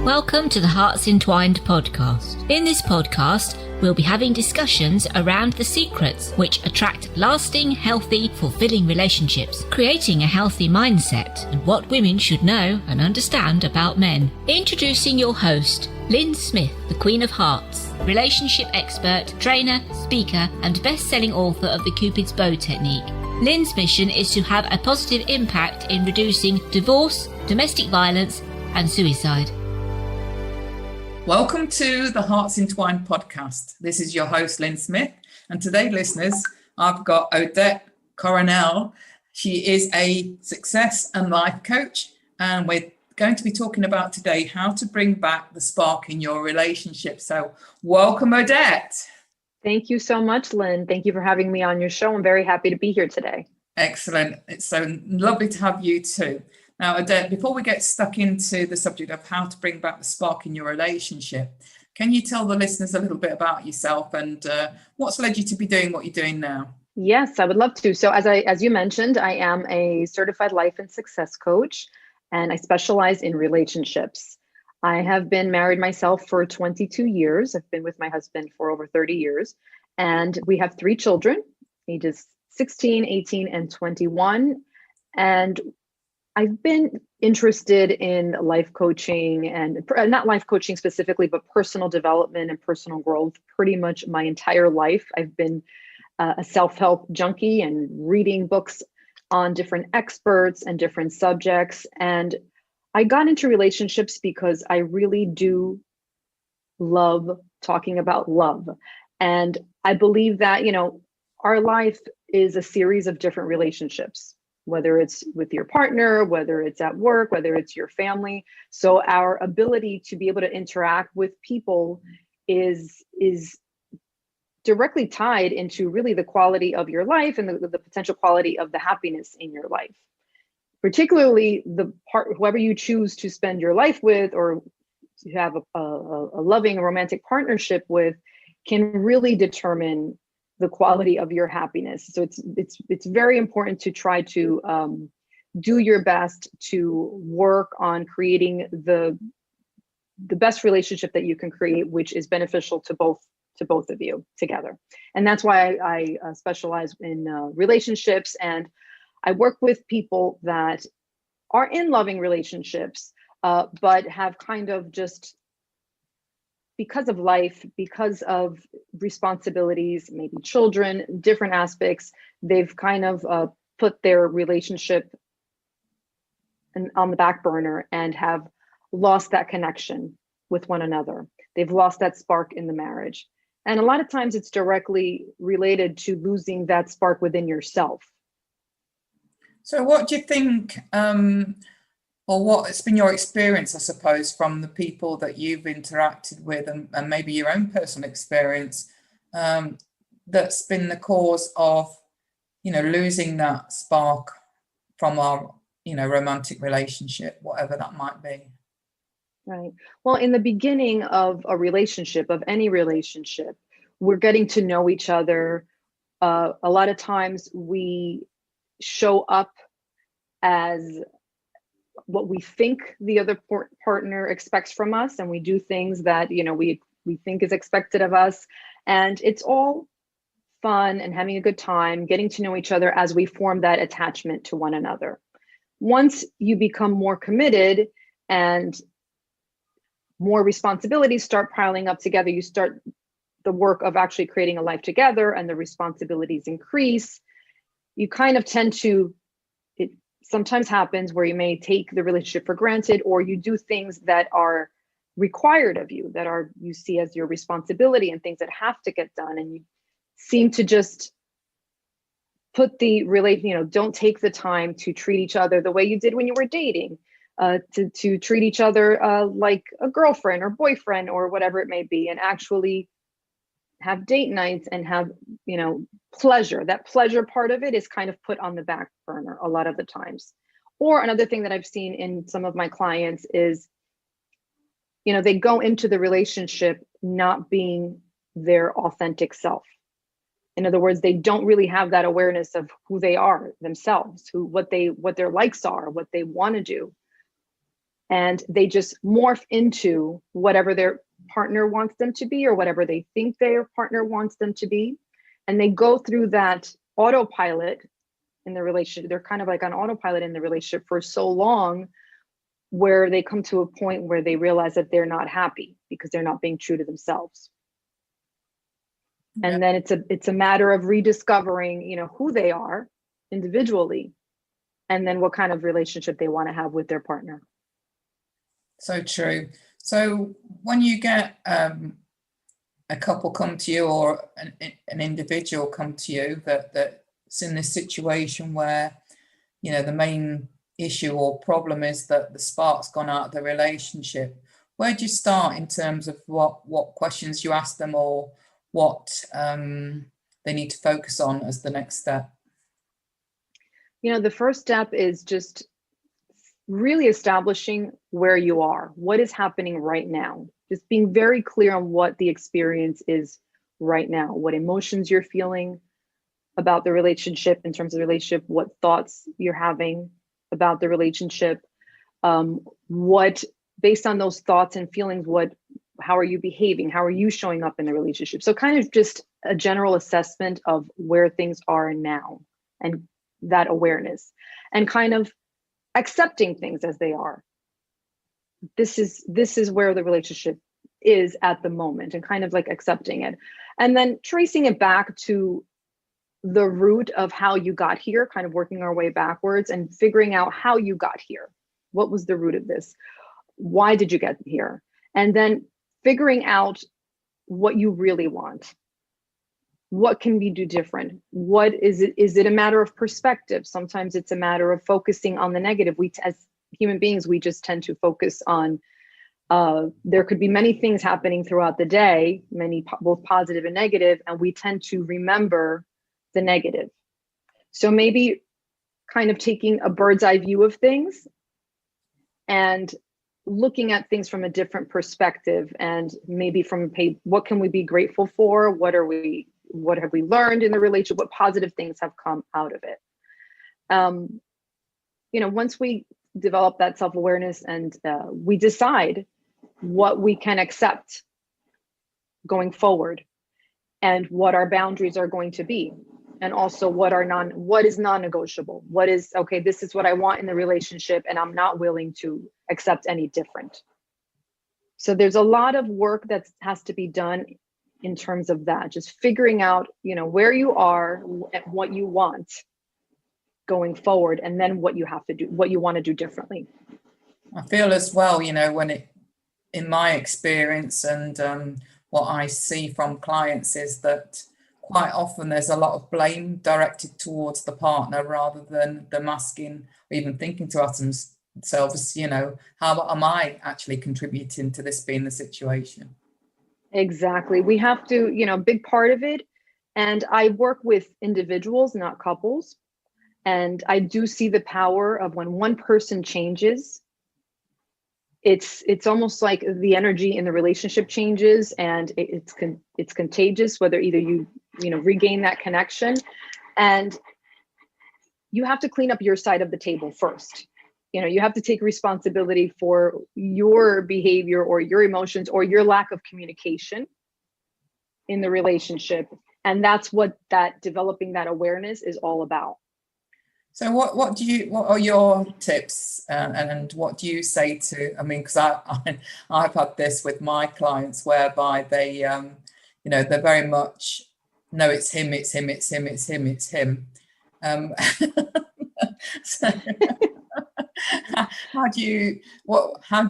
Welcome to the Hearts Entwined podcast. In this podcast, we'll be having discussions around the secrets which attract lasting, healthy, fulfilling relationships, creating a healthy mindset, and what women should know and understand about men. Introducing your host, Lyn Smith, the Queen of Hearts, relationship expert, trainer, speaker, and best-selling author of the Cupid's Bow technique. Lyn's mission is to have a positive impact in reducing divorce, domestic violence, and suicide. Welcome to the Hearts Entwined podcast. This is your host, Lyn Smith. And today, listeners, I've got Odette Coronel. She is a success and life coach. And we're going to be talking about today how to bring back the spark in your relationship. So welcome, Odette. Thank you so much, Lyn. Thank you for having me on your show. I'm very happy to be here today. Excellent. It's so lovely to have you too. Now, Odette, before we get stuck into the subject of how to bring back the spark in your relationship, can you tell the listeners a little bit about yourself and what's led you to be doing what you're doing now? Yes, I would love to. So as you mentioned, I am a certified life and success coach, and I specialize in relationships. I have been married myself for 22 years. I've been with my husband for over 30 years, and we have 3 children, ages 16, 18, and 21. And I've been interested in life coaching, and not life coaching specifically, but personal development and personal growth pretty much my entire life. I've been a self-help junkie and reading books on different experts and different subjects. And I got into relationships because I really do love talking about love. And I believe that, our life is a series of different relationships, whether it's with your partner, whether it's at work, whether it's your family. So our ability to be able to interact with people is directly tied into really the quality of your life and the potential quality of the happiness in your life. Particularly whoever you choose to spend your life with or to have a loving romantic partnership with can really determine the quality of your happiness. So it's very important to try to do your best to work on creating the best relationship that you can create, which is beneficial to both of you together. And that's why I specialize in relationships, and I work with people that are in loving relationships, but have kind of just, because of life, because of responsibilities, maybe children, different aspects, they've kind of put their relationship on the back burner and have lost that connection with one another. They've lost that spark in the marriage. And a lot of times it's directly related to losing that spark within yourself. So what do you think, or what's been your experience, I suppose, from the people that you've interacted with and maybe your own personal experience that's been the cause of, losing that spark from our, romantic relationship, whatever that might be? Right. Well, in the beginning of a relationship, of any relationship, we're getting to know each other. A lot of times we show up as what we think the other partner expects from us, and we do things that we think is expected of us, and it's all fun and having a good time getting to know each other as we form that attachment to one another. Once you become more committed and more responsibilities start piling up together, you start the work of actually creating a life together, and the responsibilities increase. You kind of tend to, it sometimes happens where you may take the relationship for granted, or you do things that are required of you, that are you see as your responsibility and things that have to get done. And you seem to just put don't take the time to treat each other the way you did when you were dating, to treat each other like a girlfriend or boyfriend or whatever it may be, and actually have date nights and have, pleasure. That pleasure part of it is kind of put on the back burner a lot of the times. Or another thing that I've seen in some of my clients is, they go into the relationship not being their authentic self. In other words, they don't really have that awareness of who they are themselves, what their likes are, what they want to do. and they just morph into whatever their partner wants them to be or whatever they think their partner wants them to be. And they go through that autopilot in the relationship. They're kind of like on autopilot in the relationship for so long, where they come to a point where they realize that they're not happy because they're not being true to themselves. And then it's a matter of rediscovering, who they are individually, and then what kind of relationship they want to have with their partner. So true. So when you get a couple come to you, or an individual come to you that's in this situation where, the main issue or problem is that the spark's gone out of the relationship, where do you start in terms of what questions you ask them, or what they need to focus on as the next step? The first step is just really establishing where you are, what is happening right now, just being very clear on what the experience is right now, what emotions you're feeling about the relationship in terms of the relationship, what thoughts you're having about the relationship, what, based on those thoughts and feelings, how are you behaving? How are you showing up in the relationship? So kind of just a general assessment of where things are now, and that awareness, and kind of accepting things as they are. This is where the relationship is at the moment, and kind of like accepting it. And then tracing it back to the root of how you got here, kind of working our way backwards and figuring out how you got here. What was the root of this? Why did you get here? And then figuring out what you really want. What can we do different? What is it? Is it a matter of perspective? Sometimes it's a matter of focusing on the negative. As human beings, we just tend to focus on, there could be many things happening throughout the day, both positive and negative, and we tend to remember the negative. So maybe kind of taking a bird's eye view of things and looking at things from a different perspective, and maybe what can we be grateful for? What have we learned in the relationship? What positive things have come out of it? Once we develop that self-awareness and we decide what we can accept going forward, and what our boundaries are going to be, and also what is non-negotiable. What is, okay, this is what I want in the relationship, and I'm not willing to accept any different. So there's a lot of work that has to be done in terms of that, just figuring out, where you are and what you want going forward, and then what you have to do, what you want to do differently. I feel as well, in my experience and what I see from clients is that quite often there's a lot of blame directed towards the partner, rather than them asking or even thinking to us themselves, how am I actually contributing to this being the situation? Exactly. We have to, a big part of it. And I work with individuals, not couples. And I do see the power of when one person changes, it's almost like the energy in the relationship changes, and it's contagious, whether either you regain that connection, and you have to clean up your side of the table first. You have to take responsibility for your behavior or your emotions or your lack of communication in the relationship. And that's what developing that awareness is all about. So what are your tips and what do you say to, because I've had this with my clients, whereby they, they're very much, no, it's him. So how do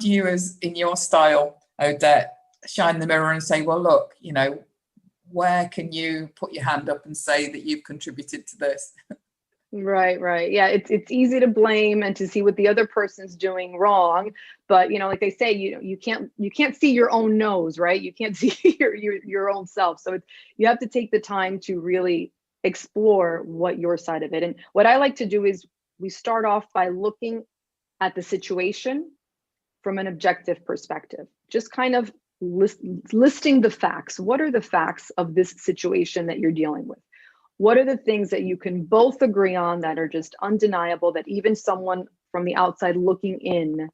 you, as in your style, Odette, shine the mirror and say, well, look, where can you put your hand up and say that you've contributed to this? Right. Yeah, it's easy to blame and to see what the other person's doing wrong, but like they say, you can't see your own nose, right? You can't see your own self. So you have to take the time to really explore what your side of it. And what I like to do is we start off by looking at the situation from an objective perspective, just kind of listing the facts. What are the facts of this situation that you're dealing with? What are the things that you can both agree on that are just undeniable, that even someone from the outside looking in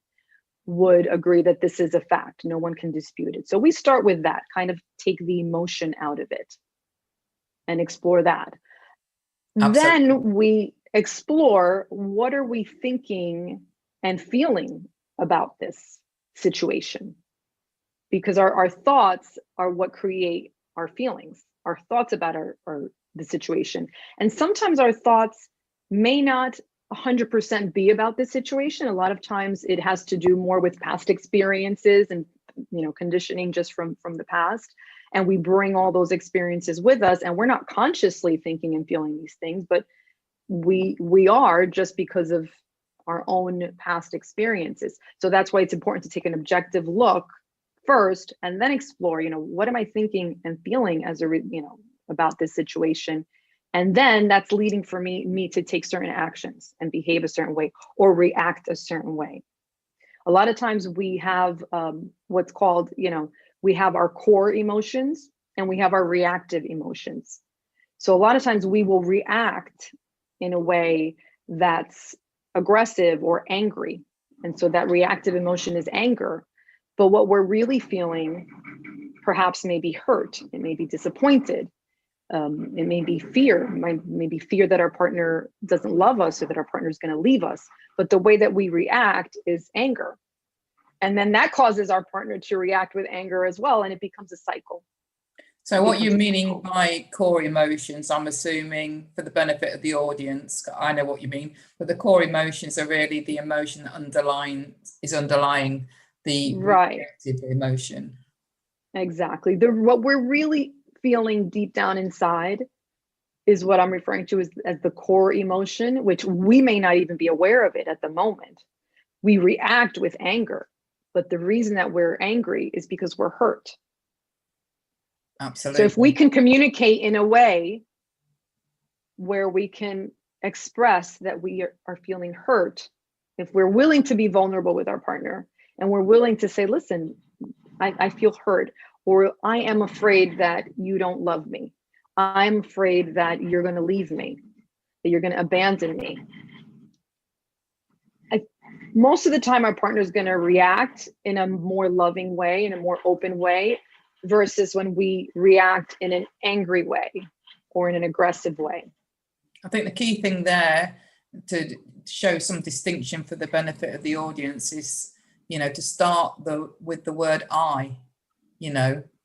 would agree that this is a fact. No one can dispute it. So we start with that, kind of take the emotion out of it and explore that. Absolutely. Then we explore, what are we thinking and feeling about this situation? Because our thoughts are what create our feelings, our thoughts about the situation. And sometimes our thoughts may not 100% be about the situation. A lot of times it has to do more with past experiences and, conditioning just from the past. And we bring all those experiences with us, and we're not consciously thinking and feeling these things, but we are, just because of our own past experiences. So that's why it's important to take an objective look first, and then explore, what am I thinking and feeling about this situation? And then that's leading for me to take certain actions and behave a certain way or react a certain way. A lot of times we have what's called, we have our core emotions and we have our reactive emotions. So a lot of times we will react in a way that's aggressive or angry. And so that reactive emotion is anger. But what we're really feeling perhaps may be hurt. It may be disappointed. It may be fear. It may be fear that our partner doesn't love us or that our partner is going to leave us. But the way that we react is anger. And then that causes our partner to react with anger as well. And it becomes a cycle. So what you're meaning by core emotions, I'm assuming, for the benefit of the audience, I know what you mean, but the core emotions are really the emotion that underlying the reactive emotion. Exactly. What we're really feeling deep down inside is what I'm referring to as the core emotion, which we may not even be aware of it at the moment. We react with anger, but the reason that we're angry is because we're hurt. Absolutely. So if we can communicate in a way where we can express that we are feeling hurt, if we're willing to be vulnerable with our partner and we're willing to say, listen, I feel hurt, or I am afraid that you don't love me. I'm afraid that you're going to leave me, that you're going to abandon me. Most of the time, our partner is going to react in a more loving way, in a more open way, versus when we react in an angry way or in an aggressive way. I think the key thing there, to show some distinction for the benefit of the audience, is, to start with the word I,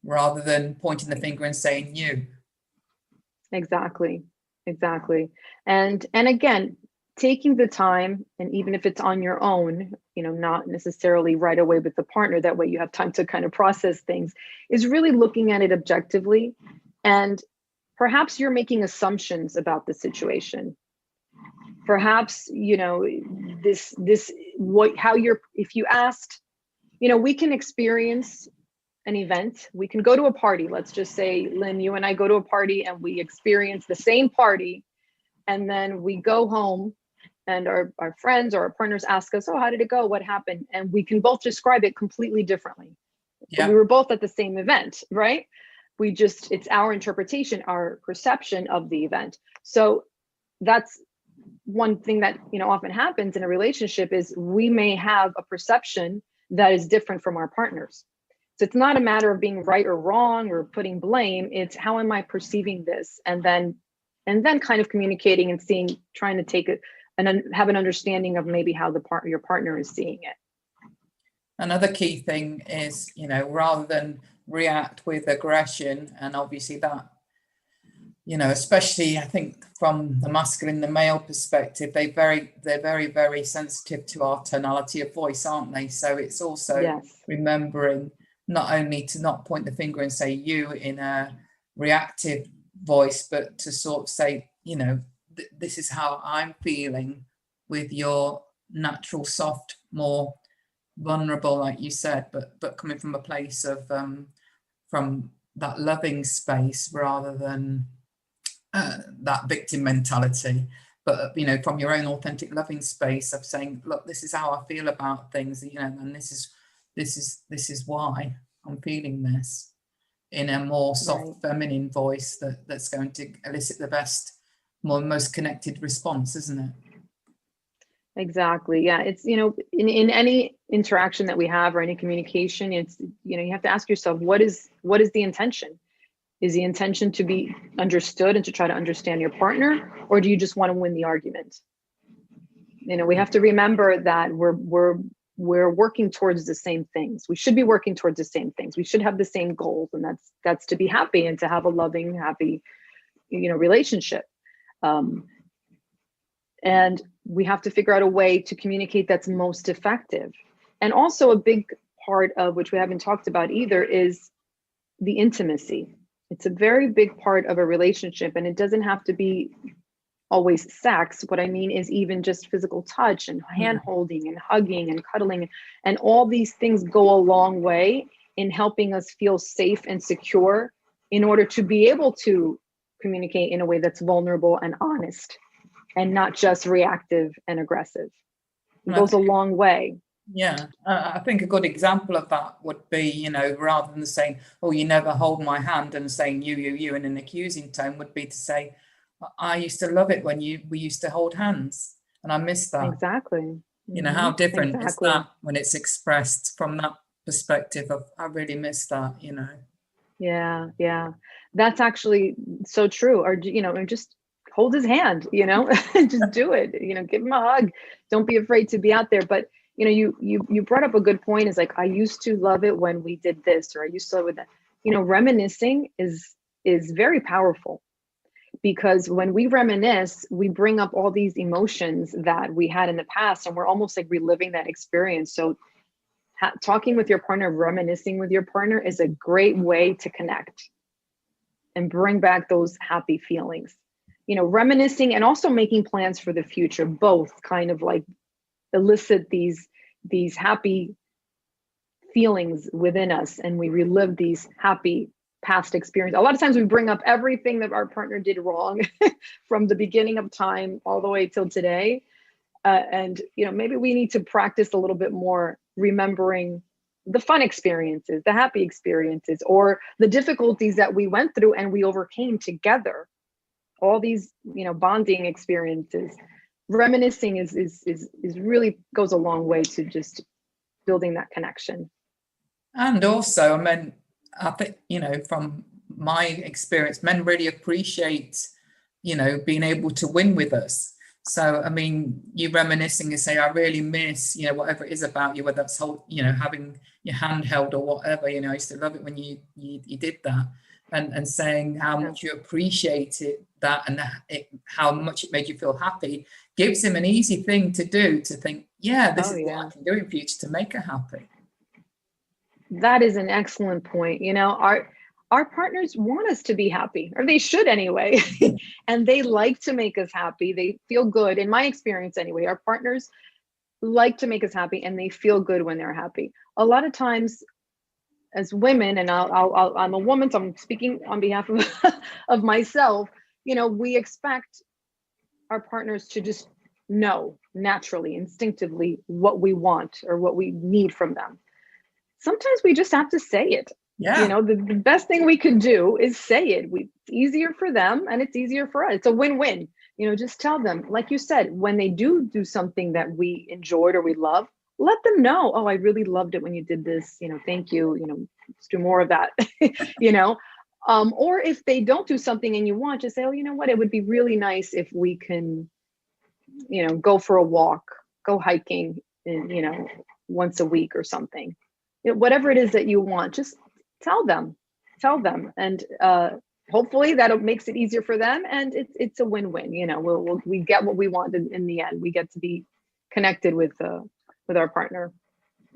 rather than pointing the finger and saying you. Exactly. And again, taking the time, and even if it's on your own, not necessarily right away with the partner, that way you have time to kind of process things, is really looking at it objectively. And perhaps you're making assumptions about the situation. Perhaps, if you asked, we can experience an event. We can go to a party. Let's just say, Lyn, you and I go to a party and we experience the same party. And then we go home and our friends or our partners ask us, oh, how did it go? What happened? And we can both describe it completely differently. Yeah. We were both at the same event, right? It's our interpretation, our perception of the event. So that's one thing that, often happens in a relationship, is we may have a perception that is different from our partners. So it's not a matter of being right or wrong or putting blame. It's, how am I perceiving this? And then kind of communicating and trying to take it and have an understanding of maybe how your partner is seeing it. Another key thing is, rather than react with aggression, and obviously that, especially I think from the masculine, the male perspective, they're very, very sensitive to our tonality of voice, aren't they? So it's also remembering not only to not point the finger and say you in a reactive voice, but to sort of say, this is how I'm feeling, with your natural, soft, more vulnerable, like you said, but coming from a place of from that loving space rather than that victim mentality, but from your own authentic loving space of saying, look, this is how I feel about things, and this is why I'm feeling this, in a more soft, feminine voice that's going to elicit the best, most connected response, isn't it? Exactly. Yeah. It's, in any interaction that we have or any communication, it's, you have to ask yourself, what is the intention? Is the intention to be understood and to try to understand your partner, or do you just want to win the argument? We have to remember that we're working towards the same things. We should be working towards the same things. We should have the same goals, and that's to be happy and to have a loving, happy, relationship. And we have to figure out a way to communicate that's most effective. And also a big part of which we haven't talked about either is the intimacy. It's a very big part of a relationship, and it doesn't have to be always sex. What I mean is even just physical touch and hand holding and hugging and cuddling, and all these things go a long way in helping us feel safe and secure in order to be able to communicate in a way that's vulnerable and honest and not just reactive and aggressive. It goes a long way. Yeah, I think a good example of that would be, rather than saying, "Oh, you never hold my hand," and saying you in an accusing tone, would be to say, "I used to love it when we used to hold hands, and I miss that." Exactly. How different is Exactly. that when it's expressed from that perspective of, "I really miss that," Yeah. That's actually so true. Or, just hold his hand, just do it, give him a hug. Don't be afraid to be out there. But, you brought up a good point, is like, I used to love it when we did this, or I used to love it that, reminiscing is very powerful, because when we reminisce, we bring up all these emotions that we had in the past, and we're almost like reliving that experience. So talking with your partner, reminiscing with your partner is a great way to connect and bring back those happy feelings. Reminiscing and also making plans for the future, both kind of like elicit these happy feelings within us, and we relive these happy past experience. A lot of times we bring up everything that our partner did wrong from the beginning of time all the way till today. And maybe we need to practice a little bit more remembering the fun experiences, the happy experiences, or the difficulties that we went through and we overcame together. All these, bonding experiences. Reminiscing is really goes a long way to just building that connection. And also, I think, from my experience, men really appreciate, being able to win with us. So, you reminiscing and say, "I really miss, whatever it is about you," whether that's having your hand held or whatever, I used to love it when you did that, and saying how much you appreciated that, and how much it made you feel happy, gives him an easy thing to do, to think, this is what I can do in future to make her happy. That is an excellent point. Our partners want us to be happy, or they should anyway. And they like to make us happy. They feel good. In my experience anyway, our partners like to make us happy, and they feel good when they're happy. A lot of times as women, and I'm a woman, so I'm speaking on behalf of myself, we expect our partners to just know naturally, instinctively what we want or what we need from them. Sometimes we just have to say it. Yeah. The best thing we can do is say it. It's easier for them and it's easier for us. It's a win-win. Just tell them, like you said, when they do something that we enjoyed or we love, let them know, "Oh, I really loved it when you did this. Thank you. Let's do more of that." Or if they don't do something and you want, just say, "Oh, you know what? It would be really nice if we can, go for a walk, go hiking, once a week or something." Whatever it is that you want, just tell them, and hopefully that makes it easier for them, and it's a win-win. We get what we want in the end. We get to be connected with our partner.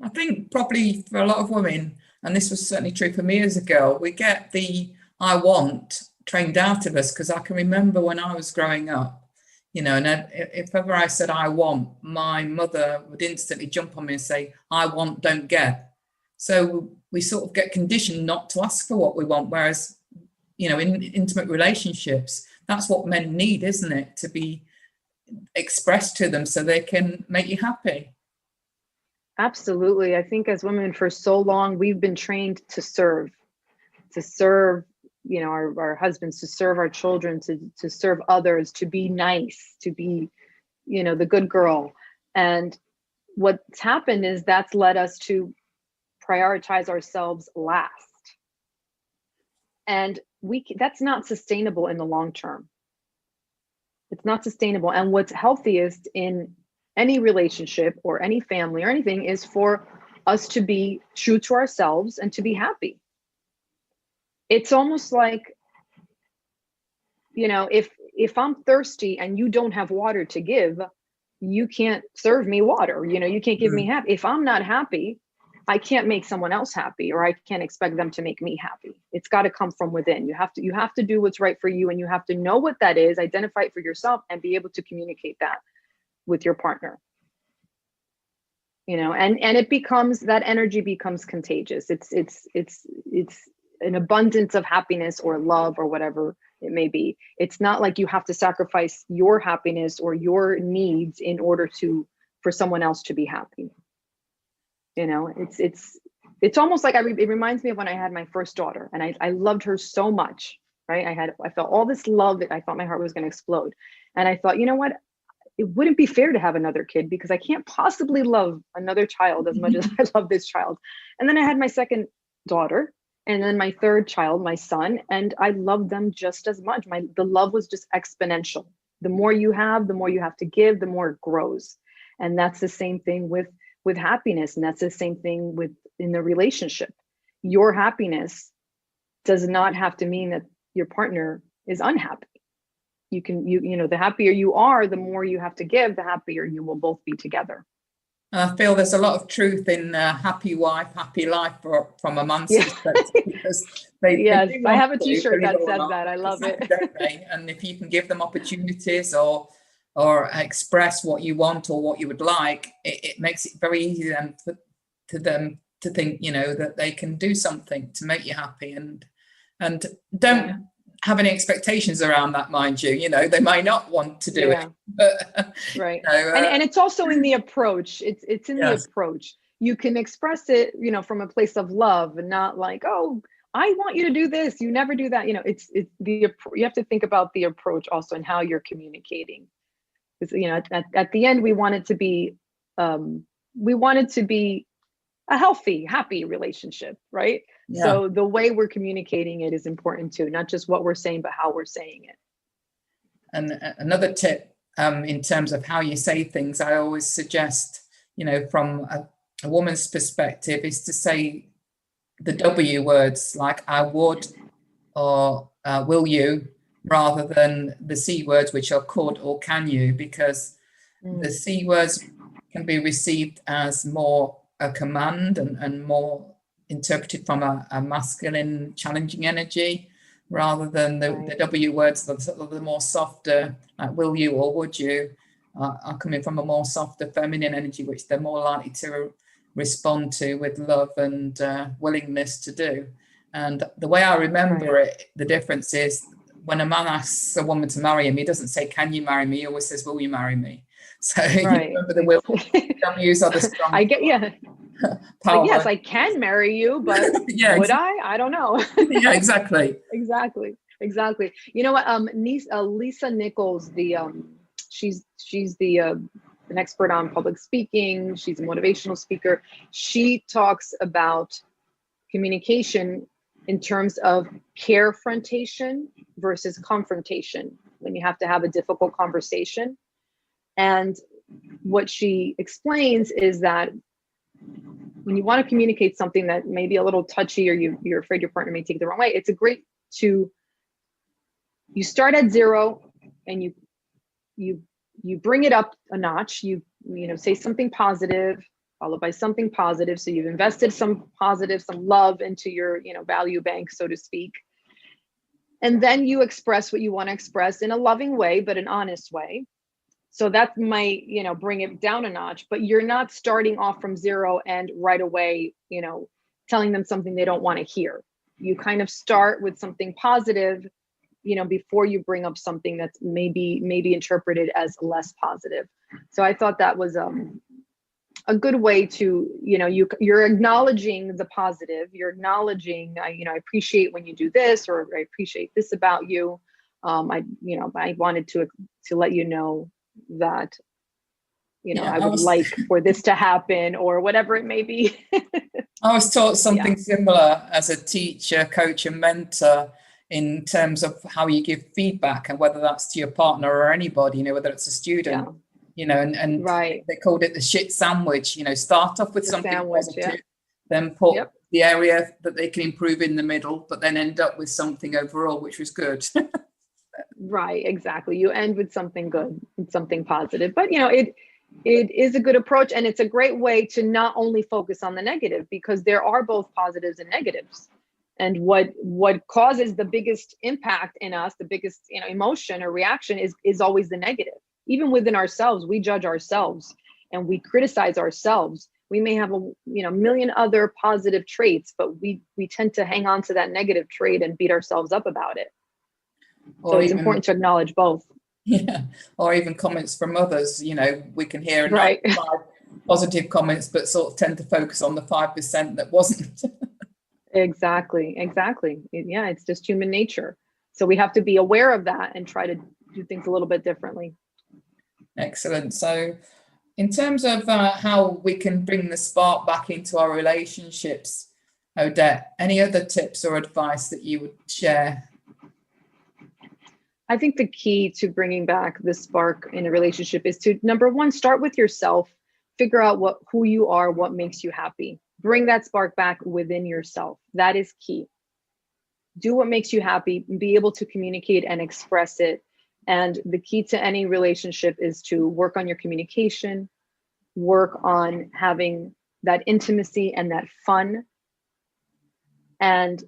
I think probably for a lot of women, and this was certainly true for me as a girl, we get the "I want" trained out of us, because I can remember when I was growing up, and if ever I said "I want," my mother would instantly jump on me and say, "I want, don't get." So we sort of get conditioned not to ask for what we want, whereas, in intimate relationships, that's what men need, isn't it? To be expressed to them so they can make you happy. Absolutely. I think as women for so long, we've been trained to serve, our husbands, to serve our children, to serve others, to be nice, to be, the good girl. And what's happened is that's led us to prioritize ourselves last. And that's not sustainable in the long term. It's not sustainable. And what's healthiest in any relationship or any family or anything is for us to be true to ourselves and to be happy. It's almost like, if I'm thirsty and you don't have water to give, you can't serve me water. You can't give me happy. If I'm not happy, I can't make someone else happy, or I can't expect them to make me happy. It's got to come from within. You have to do what's right for you, and you have to know what that is, identify it for yourself, and be able to communicate that with your partner. And it becomes, that energy becomes contagious. It's an abundance of happiness or love or whatever it may be. It's not like you have to sacrifice your happiness or your needs in order for someone else to be happy. It's almost like it reminds me of when I had my first daughter, and I loved her so much, right? I felt all this love that I thought my heart was going to explode. And I thought, you know what? It wouldn't be fair to have another kid because I can't possibly love another child as much as I love this child. And then I had my second daughter, and then my third child, my son, and I loved them just as much. The love was just exponential. The more you have to give, the more it grows. And that's the same thing with happiness. And that's the same thing in the relationship. Your happiness does not have to mean that your partner is unhappy. The happier you are, the more you have to give, the happier you will both be together. I feel there's a lot of truth in happy wife, happy life from a man's perspective. Because I have a t-shirt that says that. I love it. Don't they? And if you can give them opportunities or express what you want or what you would like, it makes it very easy then to them to think, that they can do something to make you happy, and don't have any expectations around that, mind you. They may not want to do it, but right. And it's also in the approach. It's in the approach. You can express it, from a place of love, and not like, oh, I want you to do this, you never do that. You have to think about the approach also and how you're communicating. Because at the end, we want it to be a healthy, happy relationship, right? Yeah. So the way we're communicating it is important too, not just what we're saying, but how we're saying it. And another tip in terms of how you say things, I always suggest, from a woman's perspective, is to say the W words like I would or will you, rather than the C words, which are could or can you, because the C words can be received as more a command and more interpreted from a masculine, challenging energy, rather than the W words, the more softer, like will you or would you, are coming from a more softer feminine energy, which they're more likely to respond to with love and willingness to do. And the way I remember it, the difference is when a man asks a woman to marry him, he doesn't say, can you marry me? He always says, will you marry me? So you remember the will, W's are the strong. I get, like, yes, I can marry you, but would I? I don't know. Yeah, exactly. Exactly. You know what? Lisa Nichols, she's an expert on public speaking. She's a motivational speaker. She talks about communication in terms of carefrontation versus confrontation, when you have to have a difficult conversation. And what she explains is that when you want to communicate something that may be a little touchy, or you're afraid your partner may take it the wrong way, it's you start at 0 and you bring it up a notch. You say something positive, followed by something positive. So you've invested some positive, some love into your, value bank, so to speak. And then you express what you want to express in a loving way, but an honest way. So that might, bring it down a notch, but you're not starting off from 0 and right away, telling them something they don't want to hear. You kind of start with something positive, before you bring up something that's maybe interpreted as less positive. So I thought that was a good way to, you're acknowledging the positive. You're acknowledging, I appreciate when you do this, or I appreciate this about you. I wanted to let you know that I would like for this to happen, or whatever it may be. I was taught something similar as a teacher, coach, and mentor in terms of how you give feedback, and whether that's to your partner or anybody, whether it's a student, and right. They called it the shit sandwich. Start off with something positive, then put the area that they can improve in the middle, but then end up with something overall, which was good. Right, exactly. You end with something good, something positive. But it is a good approach, and it's a great way to not only focus on the negative, because there are both positives and negatives. And what causes the biggest impact in us, the biggest emotion or reaction is always the negative. Even within ourselves, we judge ourselves and we criticize ourselves. We may have a million other positive traits, but we tend to hang on to that negative trait and beat ourselves up about it. So it's important to acknowledge both. Yeah, or even comments from others. We can hear right. 5 positive comments, but sort of tend to focus on the 5% that wasn't. Exactly. Yeah, it's just human nature. So we have to be aware of that and try to do things a little bit differently. Excellent. So in terms of how we can bring the spark back into our relationships, Odette, any other tips or advice that you would share? I think the key to bringing back the spark in a relationship is to, number one, start with yourself, figure out who you are, what makes you happy. Bring that spark back within yourself. That is key. Do what makes you happy, be able to communicate and express it. And the key to any relationship is to work on your communication, work on having that intimacy and that fun, and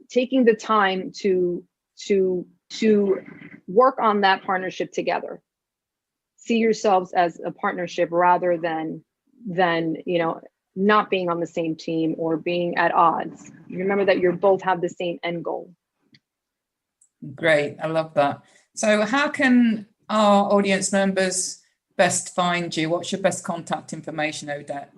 taking the time to work on that partnership together. See yourselves as a partnership rather than not being on the same team or being at odds. Remember that you both have the same end goal. Great, I love that. So how can our audience members best find you? What's your best contact information, Odette?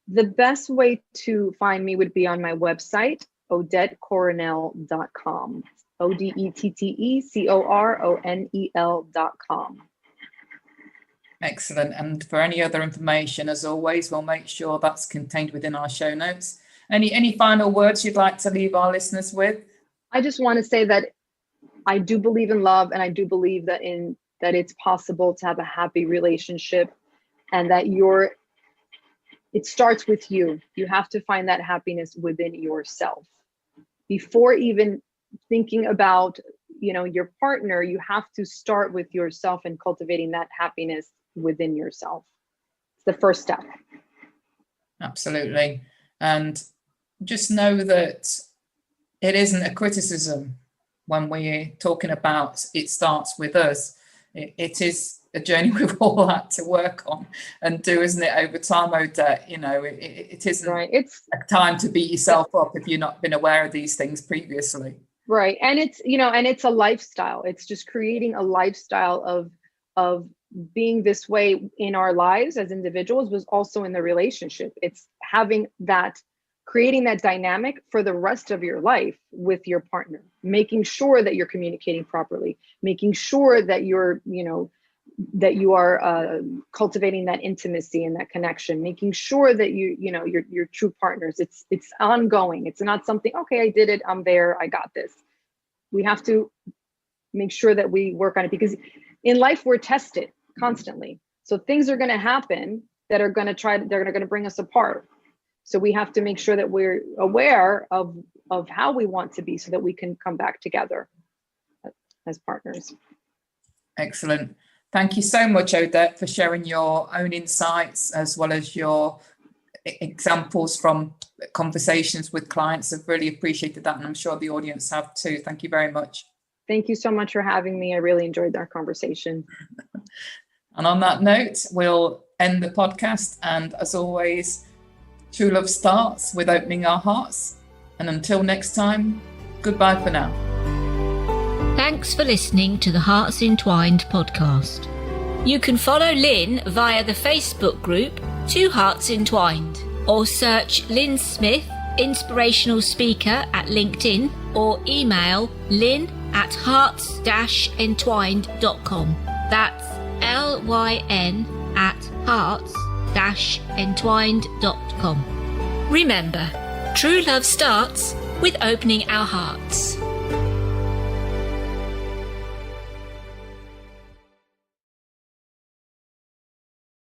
The best way to find me would be on my website, odettecoronel.com. ODETTECORONEL.com. Excellent. And for any other information, as always, we'll make sure that's contained within our show notes. Any final words you'd like to leave our listeners with? I just want to say that I do believe in love, and I do believe that it's possible to have a happy relationship, and that it starts with you. You have to find that happiness within yourself. Before even thinking about your partner, you have to start with yourself and cultivating that happiness within yourself. It's the first step. Absolutely. And just know that it isn't a criticism when we're talking about it starts with us. It is a journey we've all had to work on and do, isn't it, over time, Odette? It isn't right. It's a time to beat yourself up if you've not been aware of these things previously. Right. And it's, and it's a lifestyle. It's just creating a lifestyle of being this way in our lives as individuals, was also in the relationship. It's creating that dynamic for the rest of your life with your partner, making sure that you're communicating properly, making sure that that you are cultivating that intimacy and that connection, making sure that you're true partners. It's ongoing. It's not something, okay, I did it, I'm there, I got this. We have to make sure that we work on it, because in life we're tested constantly. So things are going to happen that are going to bring us apart. So we have to make sure that we're aware of how we want to be, so that we can come back together as partners. Excellent. Thank you so much, Odette, for sharing your own insights as well as your examples from conversations with clients. I've really appreciated that, and I'm sure the audience have too. Thank you very much. Thank you so much for having me. I really enjoyed our conversation. And on that note, we'll end the podcast. And as always, true love starts with opening our hearts. And until next time, goodbye for now. Thanks for listening to the Hearts Entwined podcast. You can follow Lyn via the Facebook group Two Hearts Entwined, or search Lyn Smith, inspirational speaker, at LinkedIn, or email lyn@hearts-entwined.com. That's lyn@hearts-entwined.com. Remember, true love starts with opening our hearts.